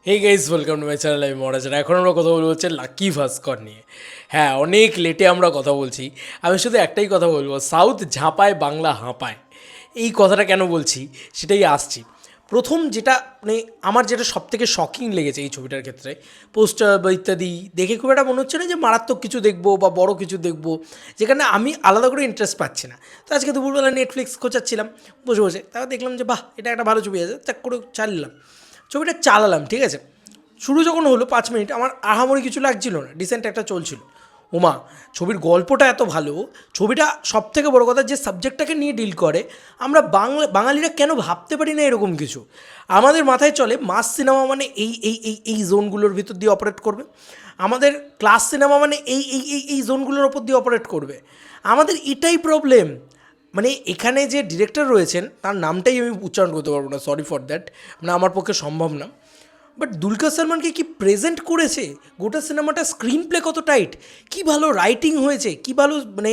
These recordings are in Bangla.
Hey guys, welcome to my channel. আমি মহারাজ। এখন আমরা কথা বলবো হচ্ছে লাকি ভাস্কর নিয়ে। হ্যাঁ, অনেক লেটে আমরা কথা বলছি। আমি শুধু একটাই কথা বলবো, সাউথ ঝাঁপায় বাংলা হাঁপায়। এই কথাটা কেন বলছি সেটাই আসছি। প্রথম যেটা মানে আমার যেটা সবথেকে শকিং লেগেছে এই ছবিটার ক্ষেত্রে, পোস্টার বা ইত্যাদি দেখে খুব একটা মনে হচ্ছে না যে মারাত্মক কিছু দেখবো বা বড় কিছু দেখবো, যেখানে আমি আলাদা করে ইন্টারেস্ট পাচ্ছি না। তো আজকে দুপুরবেলা নেটফ্লিক্স খোঁচাচ্ছিলাম বসে বসে, তারপর দেখলাম যে বাহ, এটা একটা ভালো ছবি আছে, চাক করে চালিলাম ছবিটা, চালালাম, ঠিক আছে। শুরু যখন হলো 5 মিনিট আমার আহামরি কিছু লাগছিল না, ডিসেন্ট একটা চলছিল। ওমা, ছবির গল্পটা এত ভালো, ছবিটা সবথেকে বড় কথা যে সাবজেক্টটাকে নিয়ে ডিল করে, আমরা বাঙালিরা কেন ভাবতে পারি না এরকম কিছু। আমাদের মাথায় চলে মাস সিনেমা মানে এই জোনগুলোর ভিতর দিয়ে অপারেট করবে, আমাদের ক্লাস সিনেমা মানে এই জোনগুলোর ওপর দিয়ে অপারেট করবে। আমাদের এটাই প্রবলেম। মানে এখানে যে ডিরেক্টর রয়েছেন তার নামটাই আমি উচ্চারণ করতে পারবো না, সরি ফর দ্যাট, মানে আমার পক্ষে সম্ভব না। বাট দুলকার সালমানকে কি প্রেজেন্ট করেছে, গোটা সিনেমাটা স্ক্রিন প্লে কত টাইট, কী ভালো রাইটিং হয়েছে, কী ভালো মানে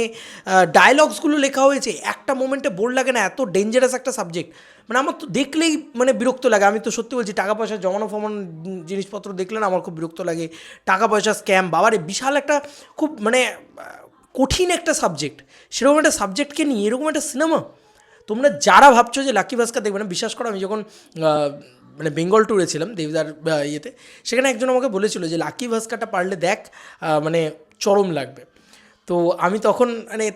ডায়লগসগুলো লেখা হয়েছে, একটা মোমেন্টে বোর লাগে না, এত ডেঞ্জারাস একটা সাবজেক্ট। মানে আমার তো দেখলেই মানে বিরক্ত লাগে, আমি তো সত্যি বলছি, টাকা পয়সা জমানো ফমানো জিনিসপত্র দেখলে না আমার খুব বিরক্ত লাগে। টাকা পয়সা স্ক্যাম, বাবারে বিশাল একটা খুব মানে কঠিন একটা সাবজেক্ট, সেরকম একটা সাবজেক্টকে নিয়ে এরকম একটা সিনেমা। তোমরা যারা ভাবছো যে লাকি ভাস্কর দেখবে না, বিশ্বাস করো, আমি যখন মানে বেঙ্গল ট্যুরে ছিলাম দেবদার ইয়েতে, সেখানে একজন আমাকে বলেছিল যে লাকি ভাস্করটা পারলে দেখ, মানে চরম লাগবে। তো আমি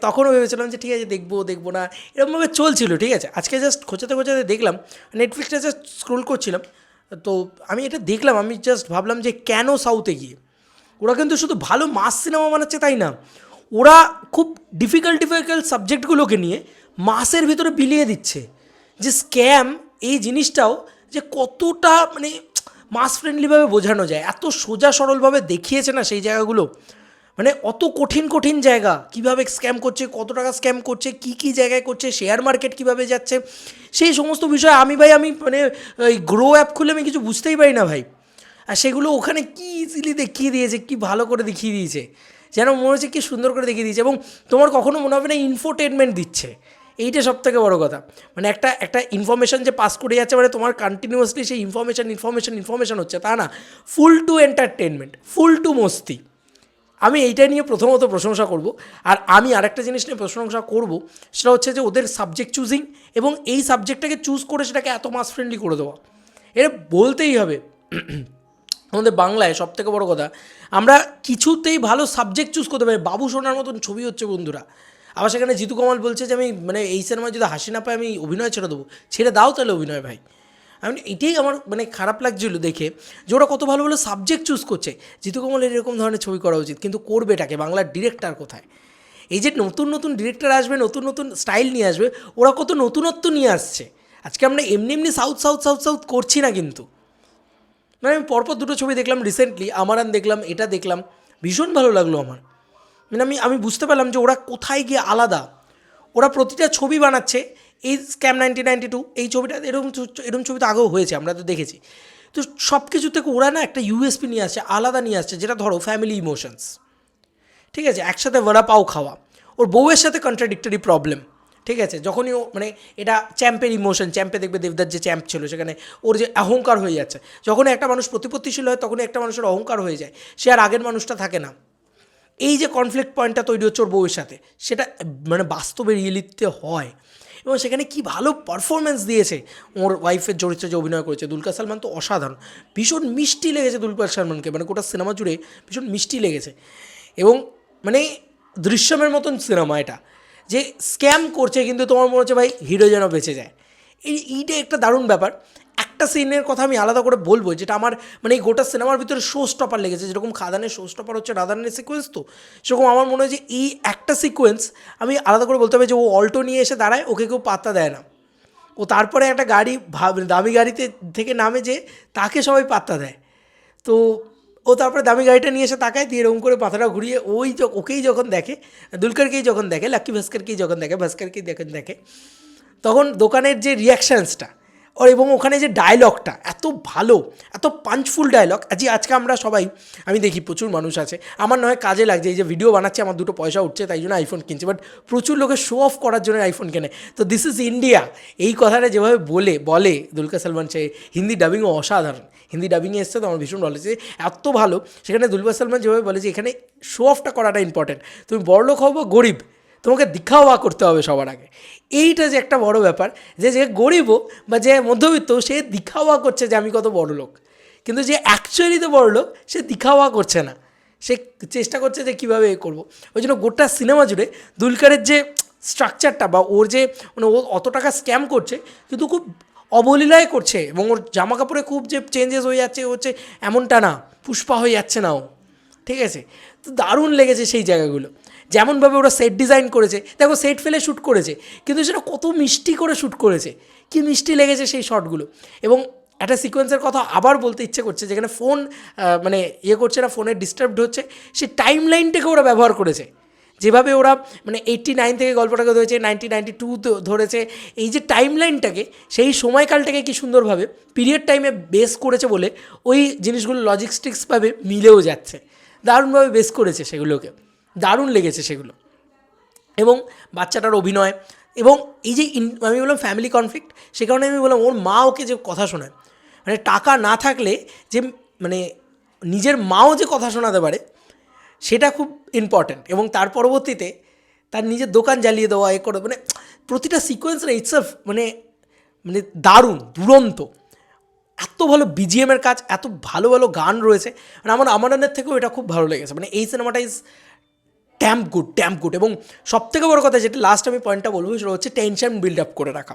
তখনও ভেবেছিলাম যে ঠিক আছে, দেখবো দেখবো না, এরকমভাবে চলছিল, ঠিক আছে। আজকে জাস্ট খোঁচাতে খোঁচাতে দেখলাম, নেটফ্লিক্সটা জাস্ট স্ক্রোল করছিলাম, তো আমি এটা দেখলাম, আমি জাস্ট ভাবলাম যে কেন সাউথে গিয়ে ওরা কিন্তু শুধু ভালো মাস সিনেমা বানাচ্ছে তাই না, ওরা খুব ডিফিকাল্ট ডিফিকাল্ট সাবজেক্টগুলোকে নিয়ে মাসের ভিতরে বিলিয়ে দিচ্ছে। যে স্ক্যাম এই জিনিসটাও যে কতটা মানে মাস ফ্রেন্ডলিভাবে বোঝানো যায়, এত সোজা সরলভাবে দেখিয়েছে না সেই জায়গাগুলো। মানে অত কঠিন কঠিন জায়গা, কীভাবে স্ক্যাম করছে, কত টাকা স্ক্যাম করছে, কী কী জায়গায় করছে, শেয়ার মার্কেট কীভাবে যাচ্ছে, সেই সমস্ত বিষয় আমি মানে ওই গ্রো অ্যাপ খুলে আমি কিছু বুঝতেই পারি না ভাই। আর সেগুলো ওখানে কী ইজিলি দেখিয়ে দিয়েছে, কী ভালো করে দেখিয়ে দিয়েছে, যেন মনে হচ্ছে কী সুন্দর করে দেখিয়ে দিয়েছে। এবং তোমার কখনো মনে হবে না ইনফোটেনমেন্ট দিচ্ছে, এইটা সব থেকে বড়ো কথা। মানে একটা একটা ইনফরমেশান যে পাস করে যাচ্ছে, মানে তোমার কন্টিনিউয়াসলি সেই ইনফরমেশান হচ্ছে তা না, ফুল টু এন্টারটেনমেন্ট, ফুল টু মস্তি। আমি এইটা নিয়ে প্রথমত প্রশংসা করব। আর আমি আরেকটা জিনিস নিয়ে প্রশংসা করব, সেটা হচ্ছে যে ওদের সাবজেক্ট চুজিং, এবং এই সাবজেক্টটাকে চুজ করে সেটাকে এত মাস ফ্রেন্ডলি করে দেওয়া, এটা বলতেই হবে। আমাদের বাংলায় সবথেকে বড় কথা, আমরা কিছুতেই ভালো সাবজেক্ট চুজ করতে পারি, বাবু সোনার মতন ছবি হচ্ছে বন্ধুরা। আবার সেখানে জিতু কামাল বলছে যে আমি মানে এই সিনেমায় যদি হাসি না পাই আমি অভিনয় ছেড়ে দেবো। ছেড়ে দাও তাহলে অভিনয় ভাই। আমি এটাই আমার মানে খারাপ লাগছিল দেখে, যে ওরা কত ভালো ভালো সাবজেক্ট চুজ করছে। জিতু কামালের এরকম ধরনের ছবি করা উচিত, কিন্তু করবেটাকে, বাংলার ডিরেক্টর কোথায়? এই যে নতুন নতুন ডিরেক্টর আসবে, নতুন নতুন স্টাইল নিয়ে আসবে, ওরা কত নতুনত্ব নিয়ে আসছে। আজকে আমরা এমনি এমনি সাউথ সাউথ সাউথ সাউথ করছি না কিন্তু। মানে আমি পরপর দুটো ছবি দেখলাম রিসেন্টলি, আমারান দেখলাম, এটা দেখলাম, ভীষণ ভালো লাগলো আমার। মানে আমি বুঝতে পারলাম যে ওরা কোথায় গিয়ে আলাদা। ওরা প্রতিটা ছবি বানাচ্ছে, এই স্ক্যাম 1992 এই ছবিটা, এরকম ছবি তো আগেও হয়েছে, আমরা তো দেখেছি। তো সব কিছু থেকে ওরা না একটা ইউএসপি নিয়ে আসছে, আলাদা নিয়ে আসছে, যেটা ধরো ফ্যামিলি ইমোশনস, ঠিক আছে, একসাথে বড়া পাও খাওয়া, ওর বউয়ের সাথে কন্ট্রাডিক্টরি প্রবলেম, ঠিক আছে। যখনই ও মানে এটা চ্যাম্পের ইমোশন, চ্যাম্পে দেখবে দেবদার যে চ্যাম্প ছিল সেখানে ওর যে অহংকার হয়ে যাচ্ছে, যখনই একটা মানুষ প্রতিপত্তিশীল হয় তখনই একটা মানুষের অহংকার হয়ে যায়, সে আর আগের মানুষটা থাকে না। এই যে কনফ্লিক্ট পয়েন্টটা তৈরি হচ্ছে ওর বউয়ের সাথে, সেটা মানে বাস্তবে রিয়েলিটিতে হয়। এবং সেখানে কী ভালো পারফরমেন্স দিয়েছে ওর ওয়াইফের চরিত্রে যে অভিনয় করেছে দুলকার সালমান, তো অসাধারণ। ভীষণ মিষ্টি লেগেছে দুলকার সালমানকে, মানে গোটা সিনেমা জুড়ে ভীষণ মিষ্টি লেগেছে। এবং মানে দৃশ্যমের মতন সিনেমা এটা, যে স্ক্যাম করছে কিন্তু তোমার মনে হচ্ছে ভাই হিরো যেন বেঁচে যায়। এইটা একটা দারুণ ব্যাপার। একটা সিনের কথা আমি আলাদা করে বলবো, যেটা আমার মানে এই গোটা সিনেমার ভিতরে শো স্টপার লেগেছে। যেরকম খাদানের শো স্টপার হচ্ছে রাধানের সিকোয়েন্স, তো সেরকম আমার মনে হয় যে এই একটা সিকোয়েন্স আমি আলাদা করে বলতে হবে, যে ও অল্টো নিয়ে এসে দাঁড়ায়, ওকে কেউ পাত্তা দেয় না, ও তারপরে একটা গাড়ি দামি গাড়িতে থেকে নামে, যে তাকে সবাই পাত্তা দেয়। তো ও তারপরে দামি গাড়িটা নিয়ে এসে তাকায়, দিয়ে এরকম করে মাথাটা ঘুরিয়ে ওকেই যখন দেখে, দুলকারকেই যখন দেখে, লাকি ভাস্করকেই যখন দেখে, ভাস্করকেই দেখে, তখন দোকানের যে রিয়াকশানসটা ওর, এবং ওখানে যে ডায়লগটা এত ভালো, এত পাঞ্চফুল ডায়লগ। আজকে আমরা সবাই, আমি দেখি প্রচুর মানুষ আছে, আমার নয় কাজে লাগছে, এই যে ভিডিও বানাচ্ছে, আমার দুটো পয়সা উঠছে তাই জন্য আইফোন কিনছে, বাট প্রচুর লোকে শো অফ করার জন্য আইফোন কেনে। তো দিস ইজ ইন্ডিয়া, এই কথাটা যেভাবে বলে দুলকার সালমান, সে হিন্দি ডাবিংও অসাধারণ। হিন্দি ডাবিংয়ে এসছে তো আমার ভীষণ ভালো লেগেছে, এত ভালো। সেখানে দুলকর সালমান যেভাবে বলে যে এখানে শো অফটা করাটা ইম্পর্টেন্ট, তুমি বড়লোক হও বা গরিব, তোমাকে দিখাওয়া করতে হবে সবার আগে। এইটা যে একটা বড় ব্যাপার, যে যে গরিবও বা যে মধ্যবিত্ত সে দিখাওয়া করছে যে আমি কত বড় লোক, কিন্তু যে অ্যাকচুয়ালিতে বড় লোক সে দিখাওয়া করছে না, সে চেষ্টা করছে যে কীভাবে এ করবো। ওই জন্য গোটা সিনেমা জুড়ে দুলকারের যে স্ট্রাকচারটা বা ওর যে মানে ও অত টাকা স্ক্যাম করছে কিন্তু খুব অবলীলায় করছে, এবং ওর জামা কাপড়ে খুব যে চেঞ্জেস হয়ে যাচ্ছে হচ্ছে এমনটা না, পুষ্পা হয়ে যাচ্ছে না ও, ঠিক আছে। তো দারুণ লেগেছে সেই জায়গাগুলো, যেমনভাবে ওরা সেট ডিজাইন করেছে, দেখো সেট ফেলে শ্যুট করেছে কিন্তু সেটা কত মিষ্টি করে শ্যুট করেছে, কী মিষ্টি লেগেছে সেই শটগুলো। এবং একটা সিকোয়েন্সের কথা আবার বলতে ইচ্ছে করছে, যেখানে ফোন মানে ইয়ে করছে না, ফোনে ডিস্টার্বড হচ্ছে, সেই টাইম লাইনটাকে ওরা ব্যবহার করেছে, যেভাবে ওরা মানে 89 থেকে গল্পটাকে ধরেছে, 1992 ধরেছে, এই যে টাইম লাইনটাকে, সেই সময়কালটাকে কি সুন্দরভাবে পিরিয়ড টাইমে বেস করেছে বলে ওই জিনিসগুলো লজিস্টিক্সভাবে মিলেও যাচ্ছে, দারুণভাবে বেস করেছে সেগুলোকে, দারুণ লেগেছে সেগুলো। এবং বাচ্চাটার অভিনয়, এবং এই যে আমি বললাম ফ্যামিলি কনফ্লিক্ট, সে কারণে আমি বললাম ওর মা ওকে যে কথা শোনায়, মানে টাকা না থাকলে যে মানে নিজের মাও যে কথা শোনাতে পারে সেটা খুব ইম্পর্ট্যান্ট। এবং তার পরবর্তীতে তার নিজের দোকান জ্বালিয়ে দেওয়া এ করে, মানে প্রতিটা সিকোয়েন্স ইটসেলফ মানে মানে দারুণ, দুরন্ত, এত ভালো বিজিএমের কাজ, এত ভালো ভালো গান রয়েছে, মানে আমার আমানের থেকেও এটা খুব ভালো লেগেছে। মানে এই সিনেমাটা is dam good, dam good. এবং সবথেকে বড় কথা যেটা লাস্ট আমি পয়েন্টটা বলবো সেটা হচ্ছে টেনশন বিল্ড আপ করে রাখা।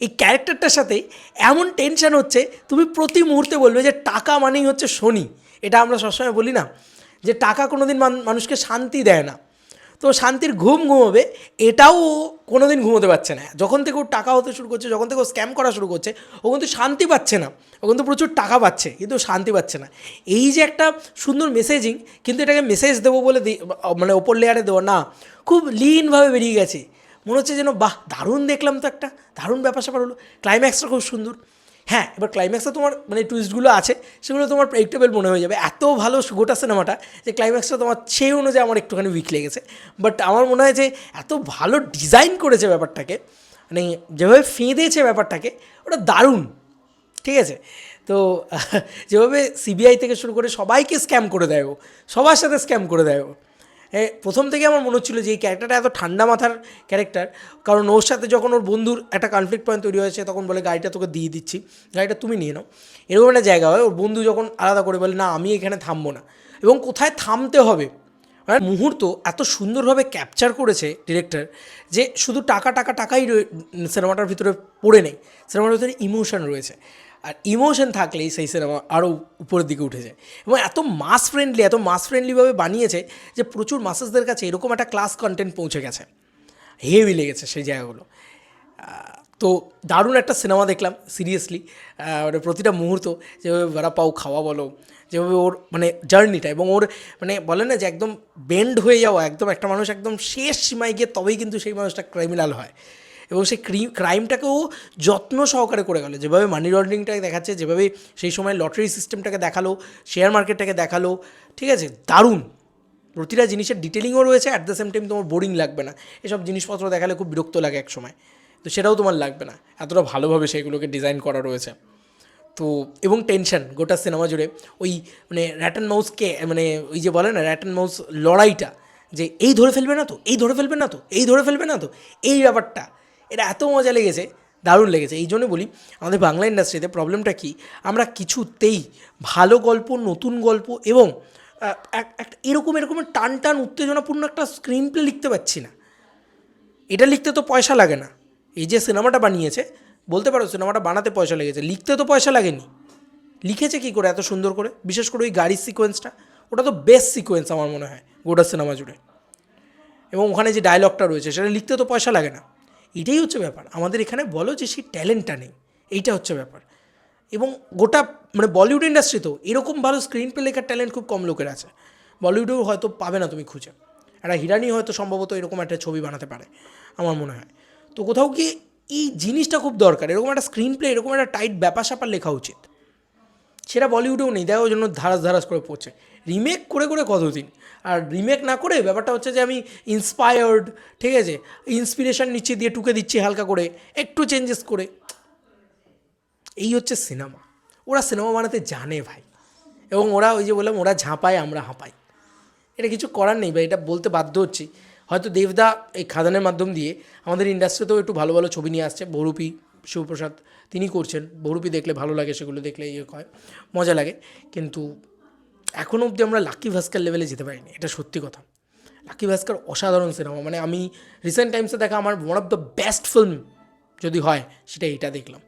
এই ক্যারেক্টারটার সাথে এমন টেনশন হচ্ছে, তুমি প্রতি মুহূর্তে বলবে যে টাকা মানেই হচ্ছে শনি। এটা আমরা সবসময় বলি না যে টাকা কোনো দিন মানুষকে শান্তি দেয় না, তো শান্তির ঘুম ঘুমোবে, এটাও কোনো দিন ঘুমোতে পারছে না। যখন থেকে ও টাকা হতে শুরু করছে, যখন থেকে ও স্ক্যাম করা শুরু করছে, ও কিন্তু শান্তি পাচ্ছে না, ও কিন্তু প্রচুর টাকা পাচ্ছে কিন্তু শান্তি পাচ্ছে না। এই যে একটা সুন্দর মেসেজিং, কিন্তু এটাকে মেসেজ দেবো বলে মানে ওপর লেয়ারে দেবো না, খুব লিনভাবে বেরিয়ে গেছে, মনে হচ্ছে যেন বাহ দারুণ দেখলাম, তো একটা দারুণ ব্যাপার স্যাপার হলো। ক্লাইম্যাক্সটা খুব সুন্দর। হ্যাঁ, এবার ক্লাইম্যাক্সে তোমার মানে টুইস্টগুলো আছে সেগুলো তোমার প্রেডিক্টেবল মনে হয়ে যাবে, এত ভালো গোটা সিনেমাটা যে ক্লাইম্যাক্সটা তোমার সেই অনুযায়ী আমার একটুখানি উইক লেগেছে। বাট আমার মনে হয় যে এত ভালো ডিজাইন করেছে ব্যাপারটাকে, মানে যেভাবে ফেঁদেছে ব্যাপারটাকে, ওটা দারুণ, ঠিক আছে। তো যেভাবে সিবিআই থেকে শুরু করে সবাইকে স্ক্যাম করে দেয় ও, সবার সাথে স্ক্যাম করে দেয় ও। প্রথম থেকে আমার মনে হচ্ছিলো যে এই ক্যারেক্টারটা এত ঠান্ডা মাথার ক্যারেক্টার, কারণ ওর সাথে যখন ওর বন্ধুর একটা কনফ্লিক্ট পয়েন্ট তৈরি হয়েছে তখন বলে গাড়িটা তোকে দিয়ে দিচ্ছি, গাড়িটা তুমি নিয়ে নাও, এরকম একটা জায়গা হয়। ওর বন্ধু যখন আলাদা করে বলে না আমি এখানে থামবো না, এবং কোথায় থামতে হবে, মানে মুহূর্ত এত সুন্দরভাবে ক্যাপচার করেছে ডিরেক্টর, যে শুধু টাকা টাকা টাকাই সিনেমাটার ভিতরে পড়ে নেই, সিনেমাটার ভিতরে ইমোশন রয়েছে, আর ইমোশন থাকলেই সেই সিনেমা আরও উপরের দিকে উঠে যায়। এবং এত মাস ফ্রেন্ডলিভাবে বানিয়েছে যে প্রচুর মাসেসদের কাছে এরকম একটা ক্লাস কন্টেন্ট পৌঁছে গেছে, হেভি লেগেছে সেই জায়গাগুলো। তো দারুণ একটা সিনেমা দেখলাম সিরিয়াসলি, মানে প্রতিটা মুহূর্ত, যেভাবে বড়া পাও খাওয়া বলো, যেভাবে ওর মানে জার্নিটা, এবং ওর মানে বলে না যে একদম বেন্ড হয়ে যাওয়া, একদম একটা মানুষ একদম শেষ সীমায় গিয়ে তবেই কিন্তু সেই মানুষটা ক্রিমিনাল হয়, এবং সেই ক্রাইমটাকেও যত্ন সহকারে করে গেল, যেভাবে মানি লন্ডারিংটাকে দেখাচ্ছে, যেভাবে সেই সময় লটারি সিস্টেমটাকে দেখালো, শেয়ার মার্কেটটাকে দেখালো, ঠিক আছে, দারুণ। প্রতিটা জিনিসের ডিটেলিংও রয়েছে, অ্যাট দ্য সেম টাইম তোমার বোরিং লাগবে না, এসব জিনিসপত্র দেখালে খুব বিরক্ত লাগে এক সময়, তো সেটাও তোমার লাগবে না, এতটা ভালোভাবে সেগুলোকে ডিজাইন করা রয়েছে। তো এবং টেনশন গোটা সিনেমা জুড়ে, ওই মানে র্যাট অ্যান্ড মাউসকে মানে ওই যে বলে না র্যাট অ্যান্ড মাউস লড়াইটা, যে এই ধরে ফেলবে না তো, এই ধরে ফেলবে না তো, এই ধরে ফেলবে না তো, এই ব্যাপারটা এটা এত মজা লেগেছে, দারুণ লেগেছে। এই জন্য বলি আমাদের বাংলা ইন্ডাস্ট্রিতে প্রবলেমটা কি, আমরা কিছুতেই ভালো গল্প, নতুন গল্প এবং একটা এরকমের টান টান উত্তেজনাপূর্ণ একটা স্ক্রিন প্লে লিখতে পারছি না। এটা লিখতে তো পয়সা লাগে না, এই যে সিনেমাটা বানিয়েছে বলতে পারো সিনেমাটা বানাতে পয়সা লেগেছে, লিখতে তো পয়সা লাগেনি। লিখেছে কী করে এত সুন্দর করে, বিশেষ করে ওই গাড়ির সিকোয়েন্সটা, ওটা তো বেস্ট সিকোয়েন্স আমার মনে হয় গোটা সিনেমা জুড়ে। এবং ওখানে যে ডায়লগটা রয়েছে সেটা লিখতে তো পয়সা লাগে না। এটাই হচ্ছে ব্যাপার, আমাদের এখানে বলো যে সেই ট্যালেন্টটা নেই, এইটা হচ্ছে ব্যাপার। এবং গোটা মানে বলিউড ইন্ডাস্ট্রি তো এরকম ভালো স্ক্রিন প্লে লেখার ট্যালেন্ট খুব কম লোকের আছে, বলিউডেও হয়তো পাবে না তুমি খুঁজে, একটা হিরানি হয়তো সম্ভবত এরকম একটা ছবি বানাতে পারে আমার মনে হয়। তো কোথাও কি এই জিনিসটা খুব দরকার, এরকম একটা স্ক্রিন প্লে, এরকম একটা টাইট ব্যাপার স্যাপার লেখা উচিত, সেটা বলিউডেও নেই। দেখো ওই জন্য ধারাস ধারাস করে পড়ছে, রিমেক করে করে কতদিন, আর রিমেক না করে ব্যাপারটা হচ্ছে যে আমি ইন্সপায়ার্ড, ঠিক আছে, ইন্সপিরেশন নিচ্ছি, দিয়ে টুকে দিচ্ছি হালকা করে, একটু চেঞ্জেস করে, এই হচ্ছে সিনেমা। ওরা সিনেমা বানাতে জানে ভাই, এবং ওরা ওই যে বললাম ওরা ঝাঁপায় আমরা হাঁপাই, এটা কিছু করার নেই ভাই, এটা বলতে বাধ্য হচ্ছি। হয়তো দেবদা এই খাদানের মাধ্যম দিয়ে আমাদের ইন্ডাস্ট্রিতেও একটু ভালো ভালো ছবি নিয়ে আসছে। বহুরূপী শিবপ্রসাদ তিনি করছেন, বহুরূপী দেখলে ভালো লাগে, সেগুলো দেখলে ইয়ে হয়, মজা লাগে। কিন্তু এখনও অবধি আমরা লাকি ভাস্কর লেভেলে যেতে পারিনি, এটা সত্যি কথা। লাকি ভাস্কর অসাধারণ সিনেমা, মানে আমি রিসেন্ট টাইমসে দেখা আমার one of the best film যদি হয় সেটা এটা দেখলাম।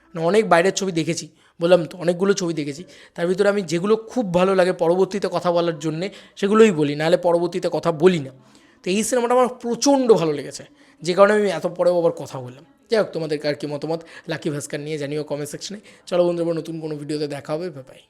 মানে অনেক বাইরের ছবি দেখেছি, বললাম তো অনেকগুলো ছবি দেখেছি, তার ভিতরে আমি যেগুলো খুব ভালো লাগে পরবর্তীতে কথা বলার জন্যে সেগুলোই বলি, নাহলে পরবর্তীতে কথা বলি না। তো এই সিনেমাটা আমার প্রচণ্ড ভালো লেগেছে, যে কারণে আমি এত পরেও আবার কথা বললাম। যাই হোক, তোমাদের আর কি মতামত লাকি ভাস্কর নিয়ে জানিও কমেন্ট সেকশনে। চলো বন্ধুরা, নতুন কোনো ভিডিওতে দেখা হবে, বাই।